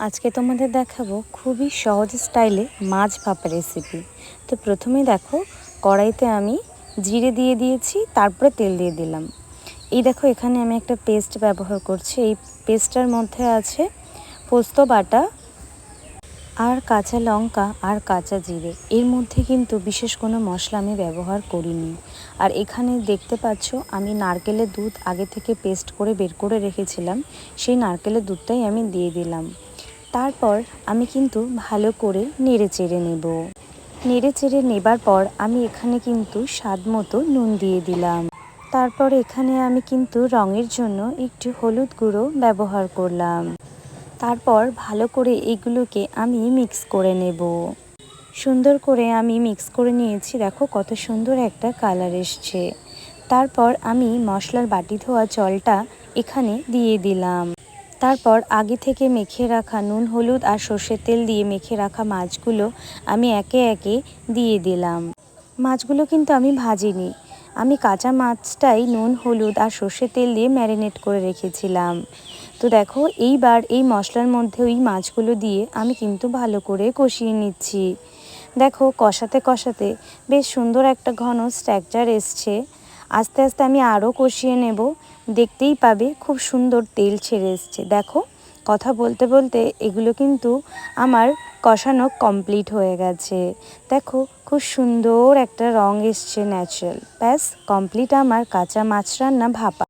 আজকে তোমাদের দেখাবো খুবই সহজ স্টাইলে মাছ ভাপা রেসিপি। তো প্রথমেই দেখো, কড়াইতে আমি জিরে দিয়ে দিয়েছি, তারপরে তেল দিয়ে দিলাম। এই দেখো, এখানে আমি একটা পেস্ট ব্যবহার করছি। এই পেস্টটার মধ্যে আছে পোস্ত বাটা আর কাঁচা লঙ্কা আর কাঁচা জিরে। এর মধ্যে কিন্তু বিশেষ কোনো মশলা আমি ব্যবহার করিনি। আর এখানে দেখতে পাচ্ছ, আমি নারকেলের দুধ আগে থেকে পেস্ট করে বের করে রেখেছিলাম, সেই নারকেলের দুধটাই আমি দিয়ে দিলাম। তারপর আমি কিন্তু ভালো করে নেড়ে চেড়ে নেব। নেড়ে চেড়ে নেবার পর আমি এখানে কিন্তু স্বাদ মতো নুন দিয়ে দিলাম। তারপর এখানে আমি কিন্তু রঙের জন্য একটু হলুদ গুঁড়ো ব্যবহার করলাম। তারপর ভালো করে এগুলোকে আমি মিক্স করে নেব। সুন্দর করে আমি মিক্স করে নিয়েছি। দেখো কত সুন্দর একটা কালার এসছে। তারপর আমি মশলার বাটি ধোয়া জলটা এখানে দিয়ে দিলাম। তারপর আগে থেকে মেখে রাখা নুন হলুদ আর সর্ষের তেল দিয়ে মেখে রাখা মাছগুলো আমি একে একে দিয়ে দিলাম। মাছগুলো কিন্তু আমি ভাজিনি, আমি কাঁচা মাছটাই নুন হলুদ আর সর্ষের তেল দিয়ে ম্যারিনেট করে রেখেছিলাম। তো দেখো, এইবার এই মশলার মধ্যে ওই মাছগুলো দিয়ে আমি কিন্তু ভালো করে কষিয়ে নিচ্ছি। দেখো, কষাতে কষাতে বেশ সুন্দর একটা ঘন স্ট্রাকচার এসছে। আস্তে আস্তে আমি আরও কষিয়ে নেব। দেখতেই পাবে খুব সুন্দর তেল ছেড়ে এসছে। দেখো, কথা বলতে বলতে এগুলো কিন্তু আমার কষানো কমপ্লিট হয়ে গেছে। দেখো, খুব সুন্দর একটা রং এসছে ন্যাচারাল। ব্যাস কমপ্লিট আমার কাঁচা মাছ রান্না ভাপা।